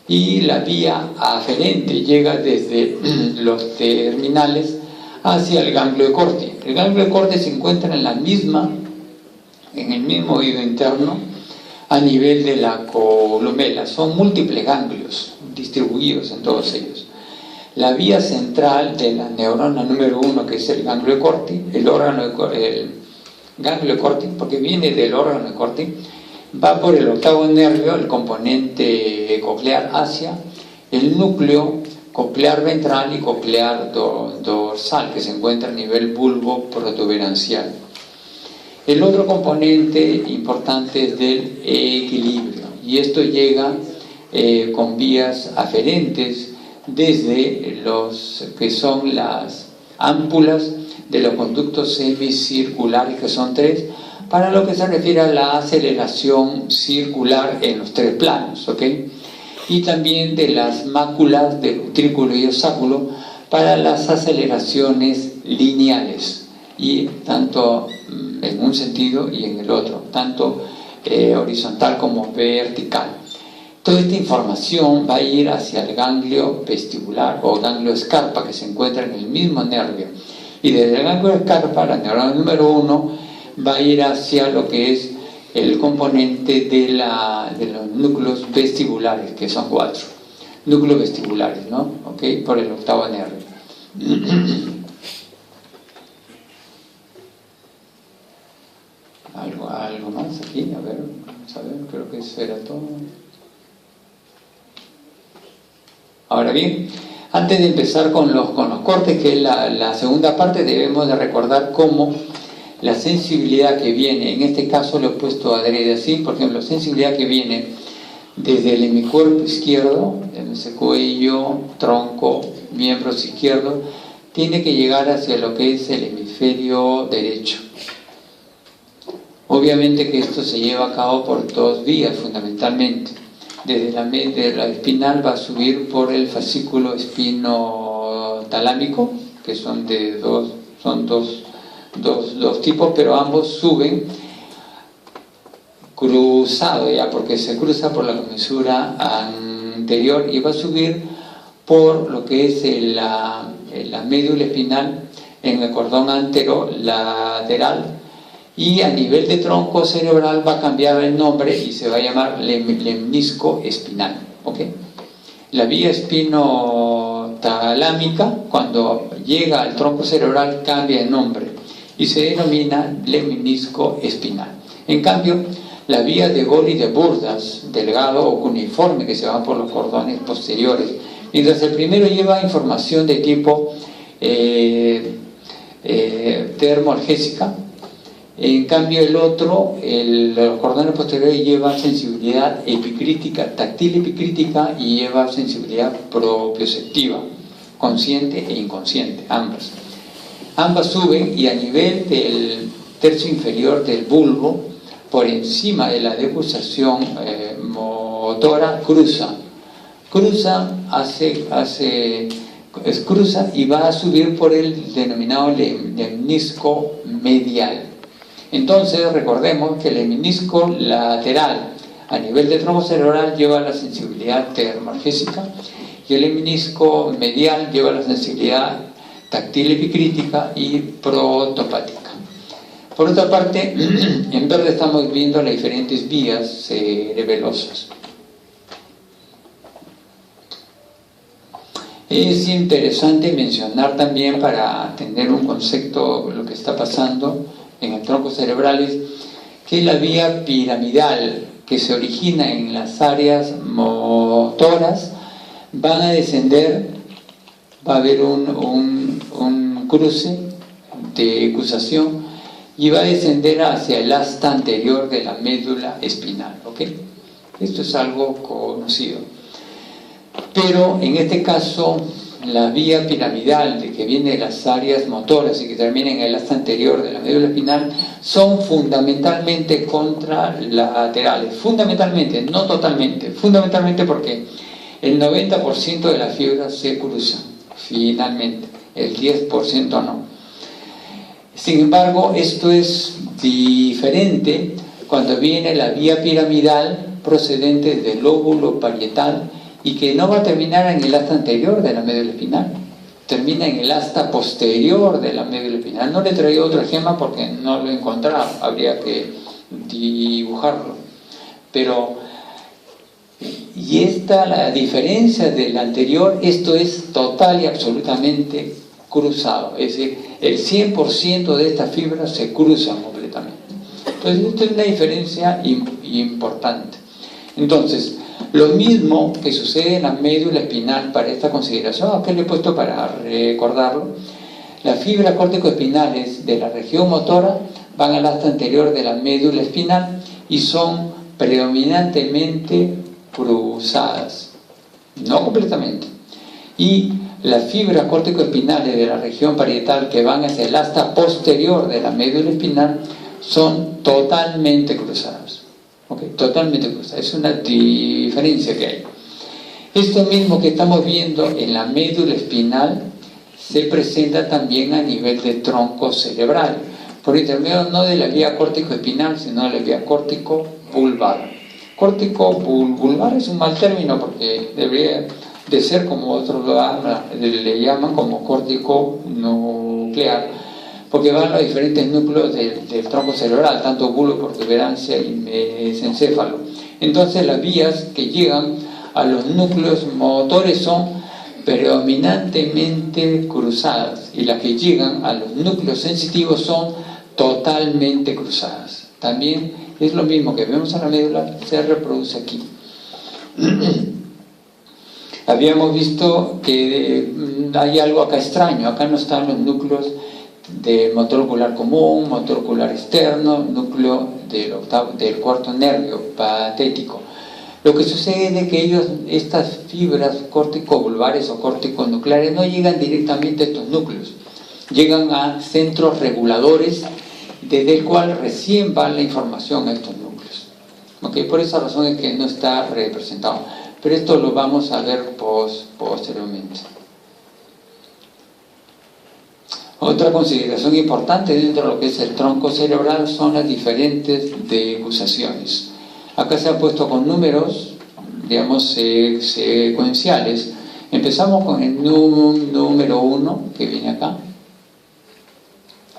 Y la vía aferente llega desde los terminales hacia el ganglio de Corti. El ganglio de Corti se encuentra en el mismo oído interno, a nivel de la columela. Son múltiples ganglios distribuidos en todos ellos. La vía central de la neurona número 1, que es el ganglio de Corti, el ganglio de Corti, porque viene del órgano de Corti, va por el octavo nervio, el componente coclear, hacia el núcleo coclear ventral y coclear dorsal, que se encuentra a nivel bulbo protuberancial. El otro componente importante es del equilibrio, y esto llega con vías aferentes desde los que son las ámpulas de los conductos semicirculares, que son 3, para lo que se refiere a la aceleración circular en los 3 planos, ¿ok? Y también de las máculas de utrículo y osáculo para las aceleraciones lineales, y tanto en un sentido y en el otro, tanto horizontal como vertical. Toda esta información va a ir hacia el ganglio vestibular o ganglio escarpa, que se encuentra en el mismo nervio. Y desde el ganglio escarpa, la neurona número 1, va a ir hacia lo que es el componente de los núcleos vestibulares, que son 4. Núcleos vestibulares, ¿no? ¿Ok? Por el octavo nervio. ¿Algo más aquí? A ver, vamos a ver, creo que eso era todo. Ahora bien, antes de empezar con los cortes, que es la segunda parte, debemos de recordar cómo la sensibilidad que viene, en este caso lo he puesto adrede así, por ejemplo, sensibilidad que viene desde el hemicuerpo izquierdo, en ese cuello, tronco, miembros izquierdos, tiene que llegar hacia lo que es el hemisferio derecho. Obviamente que esto se lleva a cabo por 2 vías fundamentalmente. Desde la espinal va a subir por el fascículo espinotalámico, que son dos tipos, pero ambos suben cruzado ya, porque se cruza por la comisura anterior y va a subir por lo que es la médula espinal en el cordón anterolateral, y a nivel de tronco cerebral va a cambiar el nombre y se va a llamar lemnisco espinal, ¿ok? La vía espinotalámica, cuando llega al tronco cerebral, cambia el nombre y se denomina lemnisco espinal. En cambio, la vía de Gol y de Burdas, delgado o cuneiforme, que se va por los cordones posteriores, mientras el primero lleva información de tipo termoalgésica, en cambio el otro, los cordones posteriores, lleva sensibilidad epicrítica, táctil epicrítica, y lleva sensibilidad propioceptiva, consciente e inconsciente, ambas. Ambas suben, y a nivel del tercio inferior del bulbo, por encima de la decusación motora, cruza y va a subir por el denominado lemnisco medial. Entonces recordemos que el lemnisco lateral a nivel de tronco cerebral lleva la sensibilidad termoalgésica, y el lemnisco medial lleva la sensibilidad táctil epicrítica y protopática. Por otra parte, en verde estamos viendo las diferentes vías cerebelosas. Es interesante mencionar también, para tener un concepto de lo que está pasando en el tronco cerebral, que la vía piramidal, que se origina en las áreas motoras, van a descender, va a haber un cruce de ecusación, y va a descender hacia el asta anterior de la médula espinal, ¿ok? Esto es algo conocido. Pero en este caso, la vía piramidal de que viene de las áreas motoras y que termina en el asta anterior de la médula espinal son fundamentalmente contralaterales. Fundamentalmente, no totalmente. Fundamentalmente porque el 90% de las fibras se cruzan, finalmente. El 10% no. Sin embargo, esto es diferente cuando viene la vía piramidal procedente del lóbulo parietal y que no va a terminar en el asta anterior de la médula espinal, termina en el asta posterior de la médula espinal. No le traigo otro ejemplo porque no lo he encontrado, habría que dibujarlo. Pero, y esta, la diferencia del anterior, esto es total y absolutamente cruzado, es decir, el 100% de estas fibras se cruzan completamente. Entonces, esta es una diferencia importante. Entonces, lo mismo que sucede en la médula espinal para esta consideración, acá le he puesto para recordarlo, las fibras córtico-espinales de la región motora van al asta anterior de la médula espinal y son predominantemente cruzadas, no completamente. Y las fibras córtico-espinales de la región parietal que van hacia el asta posterior de la médula espinal son totalmente cruzadas. Okay, totalmente cruzadas. Es una diferencia que hay. Esto mismo que estamos viendo en la médula espinal se presenta también a nivel de tronco cerebral, por intermedio no de la vía córtico-espinal, sino de la vía córtico-vulvar. Córtico-vulvar es un mal término porque debería de ser como otros le llaman como córtico nuclear, porque van los diferentes núcleos del tronco cerebral, tanto bulbo, protuberancia y mesencéfalo. Entonces las vías que llegan a los núcleos motores son predominantemente cruzadas y las que llegan a los núcleos sensitivos son totalmente cruzadas. También es lo mismo que vemos en la médula, se reproduce aquí. Habíamos visto que hay algo acá extraño, acá no están los núcleos de motor ocular común, motor ocular externo, núcleo del cuarto nervio patético. Lo que sucede es que estas fibras córtico-vulvares o córtico-nucleares no llegan directamente a estos núcleos, llegan a centros reguladores desde el cual recién va la información a estos núcleos. ¿Okay? Por esa razón es que no está representado, pero esto lo vamos a ver posteriormente. Otra consideración importante dentro de lo que es el tronco cerebral son las diferentes decusaciones. Acá se ha puesto con números, digamos, secuenciales. Empezamos con el número 1, que viene acá.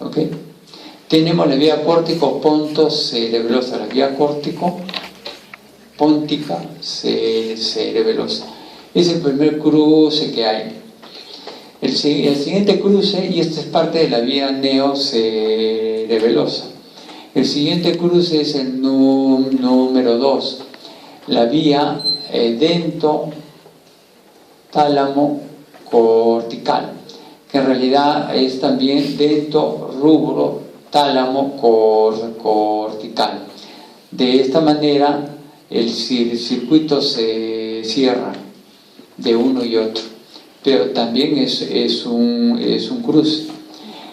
¿Ok? Tenemos la vía córtico-ponto-cerebelosa, la vía córtico-póntica cerebelosa. Es el primer cruce que hay. El siguiente cruce, y esta es parte de la vía neocerebelosa. El siguiente cruce es el número 2, la vía dento-tálamo-cortical, que en realidad es también dento-rubro-tálamo-cortical. De esta manera el circuito se cierra de uno y otro, pero también es un cruce.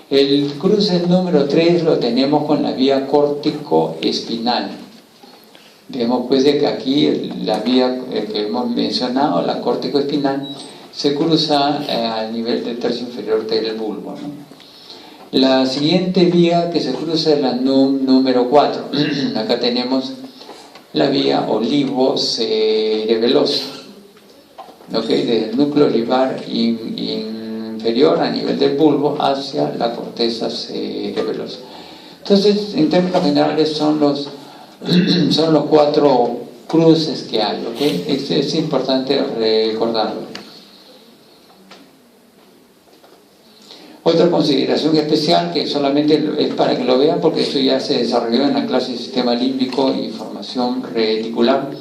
El cruce número 3 lo tenemos con la vía córtico-espinal. Vemos pues de que aquí la vía que hemos mencionado, la córtico-espinal, se cruza al nivel del tercio inferior del bulbo, ¿no? La siguiente vía que se cruza es la número 4. Acá tenemos la vía olivo-cerebelosa, ¿okay? Desde el núcleo olivar inferior a nivel del bulbo hacia la corteza cerebelosa. Entonces, en términos generales son los 4 cruces que hay, ¿okay? Es importante recordarlo. Otra consideración especial que solamente es para que lo vean, porque esto ya se desarrolló en la clase de sistema límbico y formación reticular,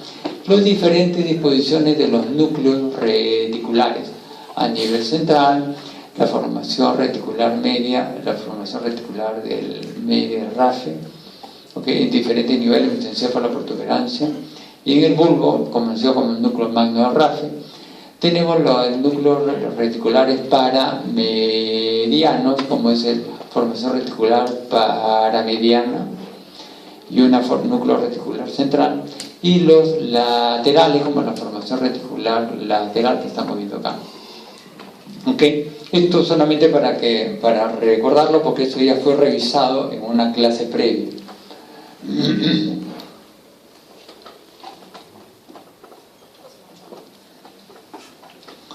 las diferentes disposiciones de los núcleos reticulares a nivel central, la formación reticular media, la formación reticular del medio RAFE, ¿okay? En diferentes niveles, mesencéfalo, protuberancia Y en el bulbo, conocido como el núcleo magno de Rafe, tenemos los núcleos reticulares paramedianos, como es la formación reticular paramediana y un núcleo reticular central, y los laterales, como la formación reticular lateral que estamos viendo acá. ¿Ok? Esto solamente para recordarlo, porque eso ya fue revisado en una clase previa.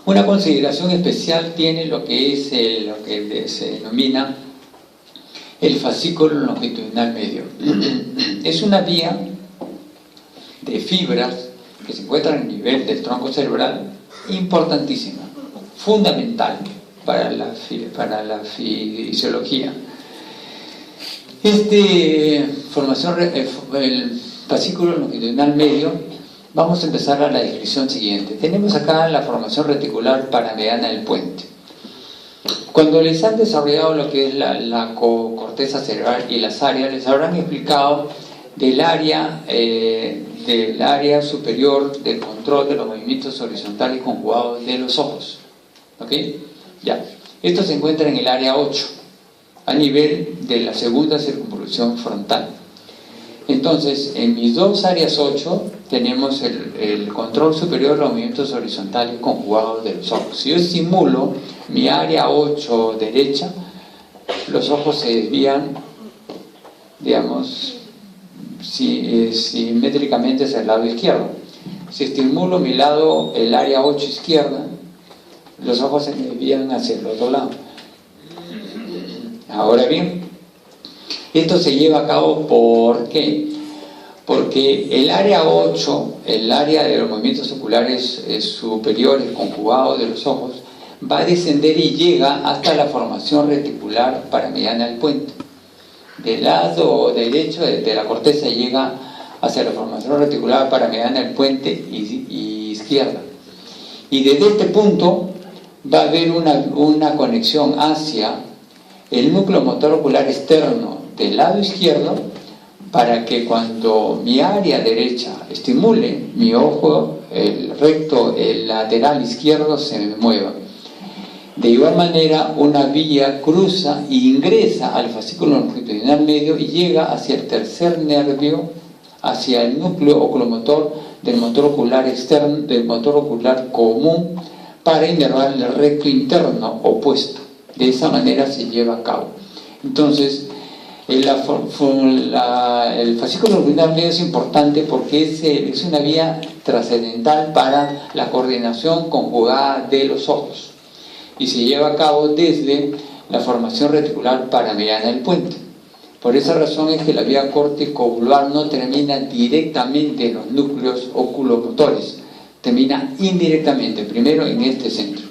Una consideración especial tiene lo que se denomina el fascículo longitudinal medio. Es una vía de fibras que se encuentra a nivel del tronco cerebral, importantísima, fundamental para la fisiología. El fascículo longitudinal medio, vamos a empezar a la descripción siguiente. Tenemos acá la formación reticular paramediana del puente. Cuando les han desarrollado lo que es la corteza cerebral y las áreas, les habrán explicado del área superior del control de los movimientos horizontales conjugados de los ojos. ¿Ok? Ya. Esto se encuentra en el área 8, a nivel de la segunda circunvolución frontal. Entonces, en mis dos áreas 8 tenemos el control superior de los movimientos horizontales conjugados de los ojos. Si yo estimulo mi área 8 derecha, los ojos se desvían, digamos, simétricamente hacia el lado izquierdo. Si estimulo el área 8 izquierda, los ojos se desvían hacia el otro lado. Ahora bien, esto se lleva a cabo ¿por qué? Porque el área 8, el área de los movimientos oculares superiores conjugados de los ojos, va a descender y llega hasta la formación reticular paramediana del puente. Del lado derecho de la corteza llega hacia la formación reticular paramediana del puente y izquierda. Y desde este punto va a haber una conexión hacia el núcleo motor ocular externo del lado izquierdo, para que cuando mi área derecha estimule, mi ojo, el recto, el lateral izquierdo se mueva. De igual manera, una vía cruza e ingresa al fascículo longitudinal medio y llega hacia el tercer nervio, hacia el núcleo oculomotor del motor ocular externo, del motor ocular común, para inervar el recto interno opuesto. De esa manera se lleva a cabo. Entonces, el fascículo longitudinal medio es importante porque es una vía trascendental para la coordinación conjugada de los ojos y se lleva a cabo desde la formación reticular paramediana del puente. Por esa razón es que la vía córtico-bulbar no termina directamente en los núcleos oculomotores, termina indirectamente, primero en este centro.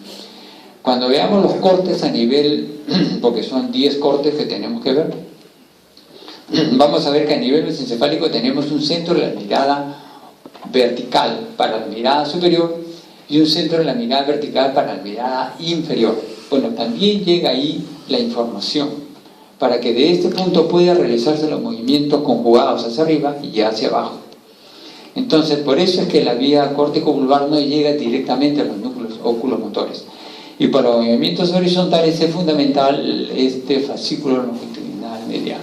Cuando veamos los cortes a nivel, porque son 10 cortes que tenemos que ver, vamos a ver que a nivel mesencefálico tenemos un centro de la mirada vertical para la mirada superior y un centro de la mirada vertical para la mirada inferior. Bueno, también llega ahí la información para que de este punto pueda realizarse los movimientos conjugados hacia arriba y hacia abajo. Entonces, por eso es que la vía córtico-bulbar no llega directamente a los núcleos oculomotores. Y para los movimientos horizontales es fundamental este fascículo longitudinal mediano.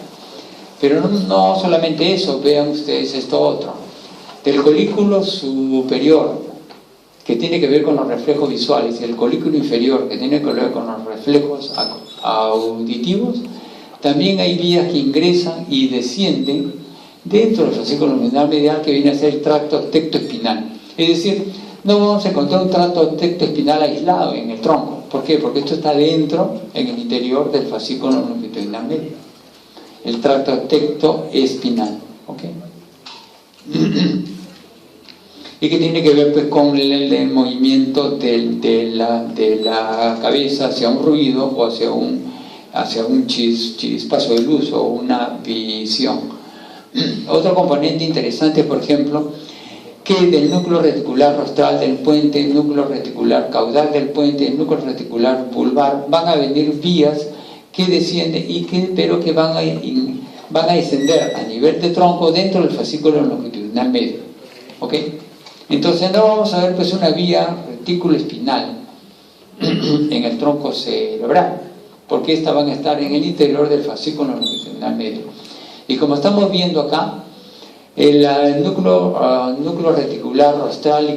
Pero no solamente eso, vean ustedes esto otro. Del colículo superior, que tiene que ver con los reflejos visuales, y el colículo inferior, que tiene que ver con los reflejos auditivos, también hay vías que ingresan y descienden dentro del fascículo longitudinal medial, que viene a ser el tracto tectoespinal. Es decir, no vamos a encontrar un tracto tectoespinal aislado en el tronco. ¿Por qué? Porque esto está dentro, en el interior del fascículo longitudinal medial. El tracto tectoespinal. ¿Ok? Y que tiene que ver pues con el movimiento de la cabeza hacia un ruido o hacia un chispazo de luz o una visión. Otro componente interesante, por ejemplo, que del núcleo reticular rostral del puente, el núcleo reticular caudal del puente, el núcleo reticular vulvar, van a venir vías que descienden pero que van a descender a nivel de tronco dentro del fascículo longitudinal medio. ¿Ok? Entonces no vamos a ver pues una vía retículo espinal en el tronco cerebral, porque estas van a estar en el interior del fascículo longitudinal medio. Y como estamos viendo acá, el núcleo reticular rostral